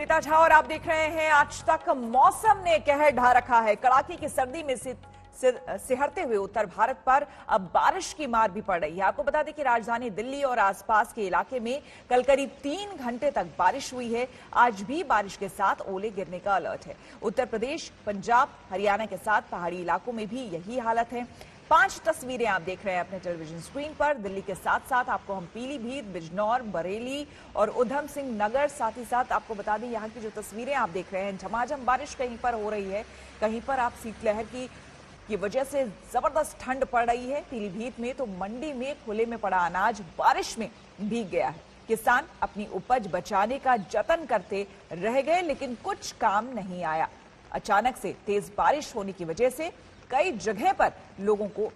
रीता झा और आप देख रहे हैं आज तक मौसम ने कहर ढा रखा है। कड़ाके की सर्दी में सिहरते हुए उत्तर भारत पर अब बारिश की मार भी पड़ रही है। आपको बता दें कि राजधानी दिल्ली और आसपास के इलाके में कल करीब 3 घंटे तक बारिश हुई है। आज भी बारिश के साथ ओले गिरने का अलर्ट है। उत्तर प्रदेश, पंजाब, हरियाणा के साथ पहाड़ी इलाकों में भी यही हालत है। 5 तस्वीरें आप देख रहे हैं अपने टेलीविजन स्क्रीन पर। दिल्ली के साथ साथ आपको हम पीलीभीत, बिजनौर, बरेली और उधम सिंह नगर, साथ ही साथ आपको बता दें यहाँ की जो तस्वीरें आप देख रहे हैं, झमाझम बारिश कहीं पर हो रही है, कहीं पर आप शीतलहर की वजह से जबरदस्त ठंड पड़ रही है। पीलीभीत में तो मंडी में खुले में पड़ा अनाज बारिश में भीग गया है। किसान अपनी उपज बचाने का जतन करते रह गए, लेकिन कुछ काम नहीं आया। अचानक से तेज बारिश होने की वजह से कई जगह पर लोगों को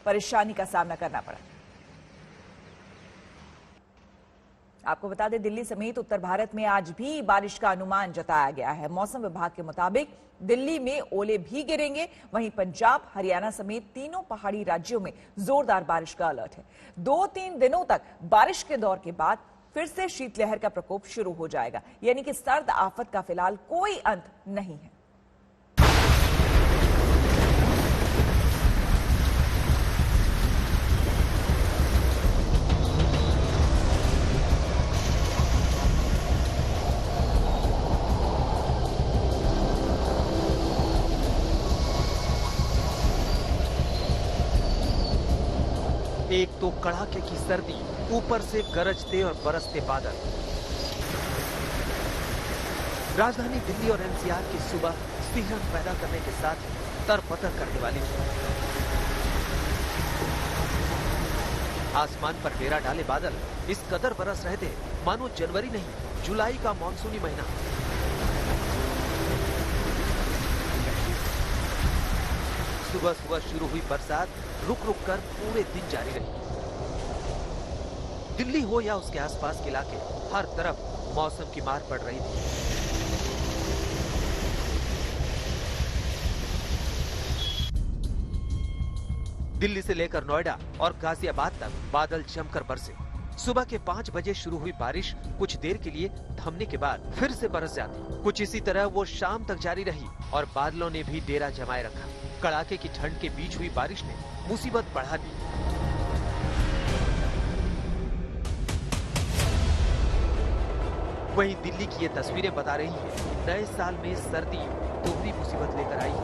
परेशानी का सामना करना पड़ा। आपको बता दें, दिल्ली समेत उत्तर भारत में आज भी बारिश का अनुमान जताया गया है। मौसम विभाग के मुताबिक दिल्ली में ओले भी गिरेंगे। वहीं पंजाब, हरियाणा समेत तीनों पहाड़ी राज्यों में जोरदार बारिश का अलर्ट है। 2-3 दिनों तक बारिश के दौर के बाद फिर से शीतलहर का प्रकोप शुरू हो जाएगा, यानी कि सर्द आफत का फिलहाल कोई अंत नहीं है। एक तो कड़ाके की सर्दी, ऊपर से गरजते और बरसते बादल। राजधानी दिल्ली और एनसीआर की सुबह सिहरन पैदा करने के साथ तरपतर करने वाली थी। आसमान पर डेरा डाले बादल इस कदर बरस रहे थे मानो जनवरी नहीं, जुलाई का मानसूनी महीना। सुबह सुबह शुरू हुई बरसात रुक रुक कर पूरे दिन जारी रही। दिल्ली हो या उसके आसपास के इलाके, हर तरफ मौसम की मार पड़ रही थी। दिल्ली से लेकर नोएडा और गाजियाबाद तक बादल जमकर बरसे। सुबह के 5 बजे शुरू हुई बारिश कुछ देर के लिए थमने के बाद फिर से बरस जाती। कुछ इसी तरह वो शाम तक जारी रही और बादलों ने भी डेरा जमाए रखा। कड़ाके की ठंड के बीच हुई बारिश ने मुसीबत बढ़ा दी। वहीं दिल्ली की ये तस्वीरें बता रही हैं कि नए साल में सर्दी दोहरी मुसीबत लेकर आई है।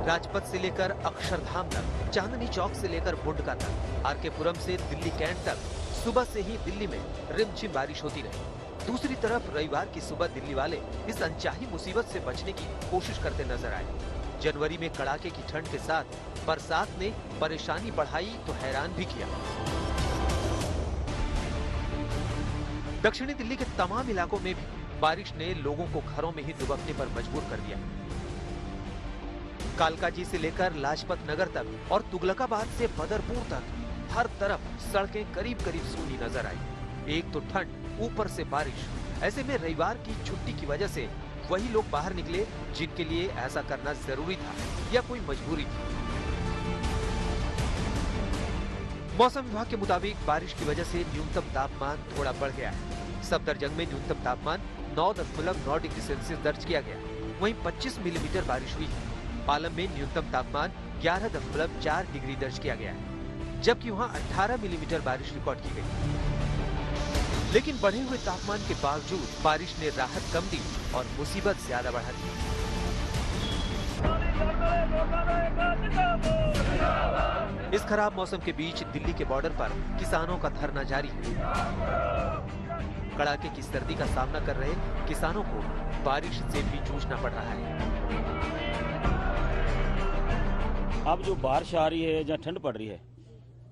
राजपथ से लेकर अक्षरधाम तक, चांदनी चौक से लेकर बुंडका तक, आरके पुरम से दिल्ली कैंट तक सुबह से ही दिल्ली में रिमझिम बारिश होती रही। दूसरी तरफ रविवार की सुबह दिल्ली वाले इस अनचाही मुसीबत से बचने की कोशिश करते नजर आए। जनवरी में कड़ाके की ठंड के साथ बरसात ने परेशानी बढ़ाई तो हैरान भी किया। दक्षिणी दिल्ली के तमाम इलाकों में भी बारिश ने लोगों को घरों में ही दुबकने पर मजबूर कर दिया। कालकाजी से लेकर लाजपत नगर तक और तुगलकाबाद से बदरपुर तक हर तरफ सड़कें करीब करीब सूनी नजर आई। एक तो ठंड, ऊपर से बारिश। ऐसे में रविवार की छुट्टी की वजह से वही लोग बाहर निकले जिनके लिए ऐसा करना जरूरी था या कोई मजबूरी थी। मौसम विभाग के मुताबिक बारिश की वजह से न्यूनतम तापमान थोड़ा बढ़ गया है। सफदरजंग में न्यूनतम तापमान 9.9 डिग्री सेल्सियस दर्ज किया गया। वहीं 25 मिलीमीटर बारिश हुई है। पालम में न्यूनतम तापमान 11.4 डिग्री दर्ज किया गया है, जबकि वहां 18 मिलीमीटर बारिश रिकॉर्ड की गई। लेकिन बढ़े हुए तापमान के बावजूद बारिश ने राहत कम दी और मुसीबत ज्यादा बढ़ा दी। इस खराब मौसम के बीच दिल्ली के बॉर्डर पर किसानों का धरना जारी है। कड़ाके की सर्दी का सामना कर रहे किसानों को बारिश से भी जूझना पड़ रहा है। अब जो बारिश आ रही है, जहाँ ठंड पड़ रही है,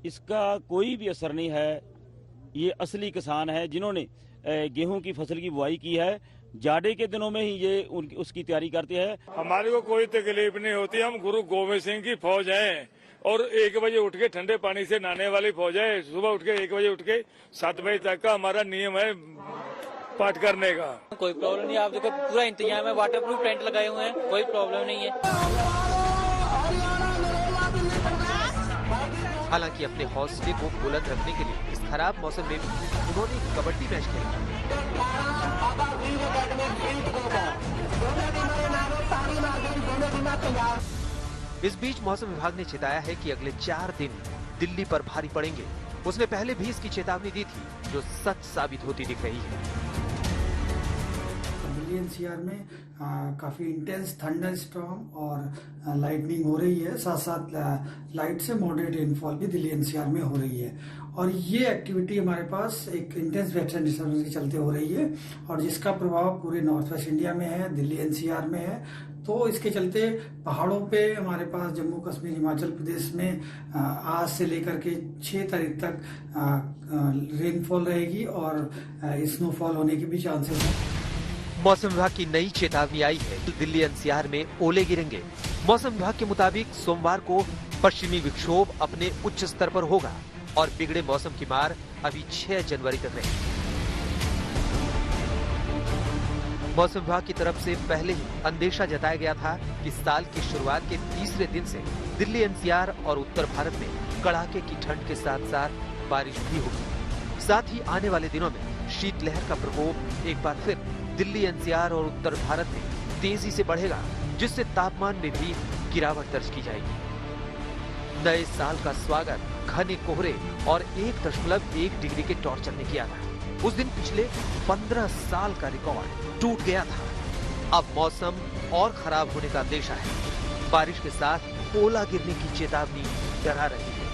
इसका कोई भी असर नहीं है। ये असली किसान है जिन्होंने गेहूं की फसल की बुआई की है। जाड़े के दिनों में ही ये उसकी तैयारी करते हैं। हमारे को कोई तकलीफ नहीं होती। हम गुरु गोविंद सिंह की फौज हैं और 1 बजे उठ के ठंडे पानी से नहाने वाली फौज है। सुबह उठ के 1 बजे उठ के 7 बजे तक का हमारा नियम है पाठ करने का। कोई प्रॉब्लम नहीं। आप देखो पूरा इंतजाम है, वाटर प्रूफ टेंट लगाए हुए हैं, कोई प्रॉब्लम नहीं है। हालांकि अपने हौसले को बुलंद रखने के लिए इस खराब मौसम में भी उन्होंने कबड्डी मैच खेला। इस बीच मौसम विभाग ने चेताया है कि अगले 4 दिन दिल्ली पर भारी पड़ेंगे। उसने पहले भी इसकी चेतावनी दी थी, जो सच साबित होती दिख रही है। दिल्ली एनसीआर में काफ़ी इंटेंस थंडर स्टॉर्म और लाइटनिंग हो रही है, साथ साथ लाइट से मॉडरेट रेनफॉल भी दिल्ली एनसीआर में हो रही है। और ये एक्टिविटी हमारे पास एक इंटेंस वेस्टर्न डिस्टर्बेंस के चलते हो रही है और जिसका प्रभाव पूरे नॉर्थ वेस्ट इंडिया में है, दिल्ली एनसीआर में है। तो इसके चलते पहाड़ों पे हमारे पास जम्मू कश्मीर हिमाचल प्रदेश में आज से लेकर के 6 तारीख तक रेनफॉल रहेगी और स्नोफॉल होने के भी चांसेस हैं। मौसम विभाग की नई चेतावनी आई है, दिल्ली एनसीआर में ओले गिरेंगे। मौसम विभाग के मुताबिक सोमवार को पश्चिमी विक्षोभ अपने उच्च स्तर पर होगा और बिगड़े मौसम की मार अभी 6 जनवरी तक रहेगी। मौसम विभाग की तरफ से पहले ही अंदेशा जताया गया था कि साल की शुरुआत के तीसरे दिन से दिल्ली एनसीआर और उत्तर भारत में कड़ाके की ठंड के साथ साथ बारिश भी होगी। साथ ही आने वाले दिनों में शीतलहर का प्रकोप एक बार फिर दिल्ली एनसीआर और उत्तर भारत में तेजी से बढ़ेगा, जिससे तापमान में भी गिरावट दर्ज की जाएगी। नए साल का स्वागत घने कोहरे और 1.1 डिग्री के टॉर्चर ने किया था। उस दिन पिछले 15 साल का रिकॉर्ड टूट गया था। अब मौसम और खराब होने का अंदेशा है। बारिश के साथ ओला गिरने की चेतावनी डरा रही है।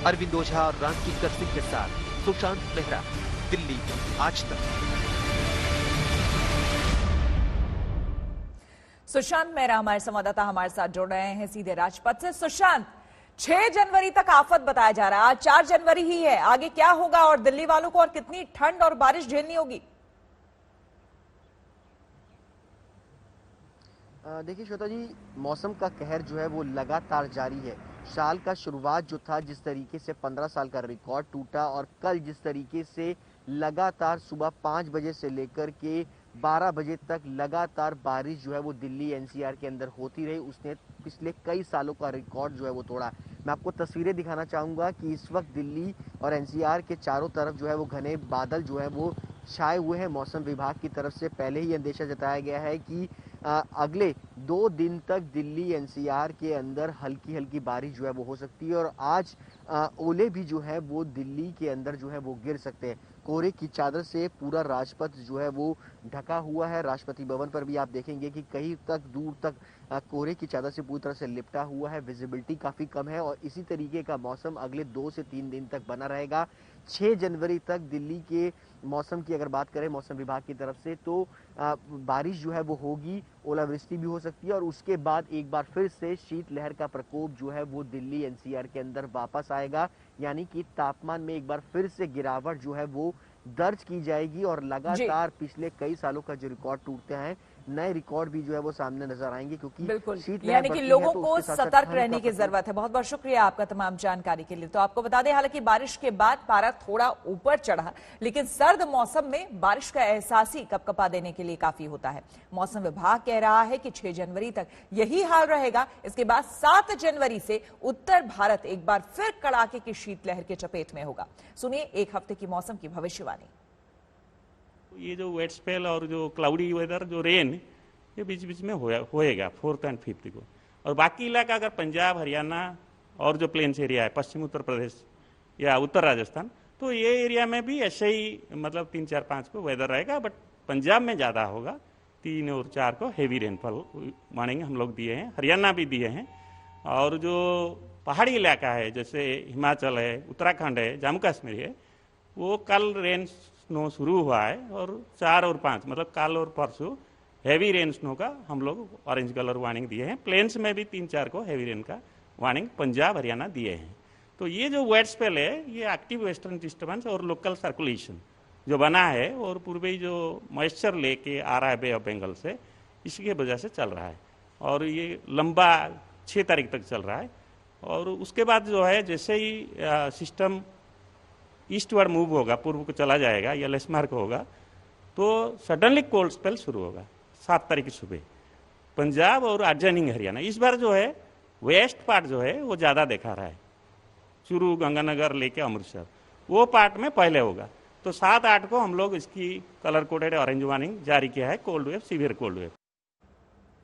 अरविंद ओझा और रामकिंकर सिंह के साथ सुशांत मेहरा, दिल्ली आज तक। सुशांत मेहरा हमारे संवाददाता हमारे साथ जुड़ रहे हैं सीधे राजपथ से। सुशांत, 6 जनवरी तक आफत बताया जा रहा है, आज 4 जनवरी ही है, आगे क्या होगा और दिल्ली वालों को और कितनी ठंड और बारिश झेलनी होगी? देखिए श्वेता जी, मौसम का कहर जो है वो लगातार जारी है। साल का शुरुआत जो था, जिस तरीके से 15 साल का रिकॉर्ड टूटा और कल जिस तरीके से लगातार सुबह 5 बजे से लेकर के 12 बजे तक लगातार बारिश जो है वो दिल्ली एनसीआर के अंदर होती रही, उसने पिछले कई सालों का रिकॉर्ड जो है वो तोड़ा। मैं आपको तस्वीरें दिखाना चाहूँगा कि इस वक्त दिल्ली और एनसीआर के चारों तरफ जो है वो घने बादल जो है वो छाए हुए हैं। मौसम विभाग की तरफ से पहले ही अंदेशा जताया गया है कि अगले 2 दिन तक दिल्ली एनसीआर के अंदर हल्की हल्की बारिश जो है वो हो सकती है और आज ओले भी जो है वो दिल्ली के अंदर जो है वो गिर सकते हैं। कोहरे की चादर से पूरा राजपथ जो है वो ढका हुआ है। राष्ट्रपति भवन पर भी आप देखेंगे कि कहीं तक दूर तक कोहरे की चादर से पूरी तरह से लिपटा हुआ है, विजिबिलिटी काफ़ी कम है और इसी तरीके का मौसम अगले 2 से 3 दिन तक बना रहेगा। 6 जनवरी तक दिल्ली के मौसम की अगर बात करें मौसम विभाग की तरफ से, तो बारिश जो है वो होगी, ओलावृष्टि भी हो सकती है और उसके बाद एक बार फिर से शीतलहर का प्रकोप जो है वो दिल्ली एनसीआर के अंदर वापस आएगा, यानी कि तापमान में एक बार फिर से गिरावट जो है वो दर्ज की जाएगी और लगातार पिछले कई सालों का जो रिकॉर्ड टूटते हैं, नए रिकॉर्ड भी जो है वो सामने नजर आएंगे। क्योंकि बिल्कुल, यानी कि लोगों को सतर्क रहने की जरूरत है। बहुत बहुत शुक्रिया आपका तमाम जानकारी के लिए। तो आपको बता दें, हालांकि बारिश के बाद पारा थोड़ा ऊपर चढ़ा, लेकिन सर्द मौसम में बारिश का एहसास ही कपकपा देने के लिए काफी होता है। मौसम विभाग कह रहा है कि 6 जनवरी तक यही हाल रहेगा। इसके बाद 7 जनवरी से उत्तर भारत एक बार फिर कड़ाके की शीतलहर के चपेट में होगा। सुनिए 1 हफ्ते की मौसम की भविष्यवाणी। ये जो वेट स्पेल और जो क्लाउडी वेदर, जो रेन, ये बीच बीच में होएगा 4th और 5th को। और बाकी इलाका अगर पंजाब, हरियाणा और जो प्लेन्स एरिया है, पश्चिम उत्तर प्रदेश या उत्तर राजस्थान, तो ये एरिया में भी ऐसे ही मतलब 3, 4, 5 को वेदर रहेगा। बट पंजाब में ज़्यादा होगा, 3 और 4 को हेवी रेनफॉल वार्निंग हम लोग दिए हैं, हरियाणा भी दिए हैं। और जो पहाड़ी इलाका है जैसे हिमाचल है, उत्तराखंड है, जम्मू कश्मीर है, वो कल रेन स्नो शुरू हुआ है और 4 और 5 मतलब कल और परसों हैवी रेन स्नो का हम लोग ऑरेंज कलर वार्निंग दिए हैं। प्लेन्स में भी 3, 4 को हैवी रेन का वार्निंग पंजाब, हरियाणा दिए हैं। तो ये जो वेट स्पेल है, ये एक्टिव वेस्टर्न डिस्टर्बेंस और लोकल सर्कुलेशन जो बना है और पूर्वी जो मॉइस्चर लेके आ रहा है बे ऑफ बंगाल से, इसकी वजह से चल रहा है और ये लंबा 6 तारीख तक चल रहा है। और उसके बाद जो है जैसे ही सिस्टम ईस्टवर्ड मूव होगा, पूर्व को चला जाएगा या लेसमार्क होगा, तो सडनली कोल्ड स्पेल शुरू होगा 7 तारीख की सुबह पंजाब और adjoining हरियाणा। इस बार जो है वेस्ट पार्ट जो है वो ज़्यादा देखा रहा है, चूरू, गंगानगर लेके अमृतसर, वो पार्ट में पहले होगा। तो 7-8 को हम लोग इसकी कलर कोडेड ऑरेंज वार्निंग जारी किया है, cold wave, severe cold wave.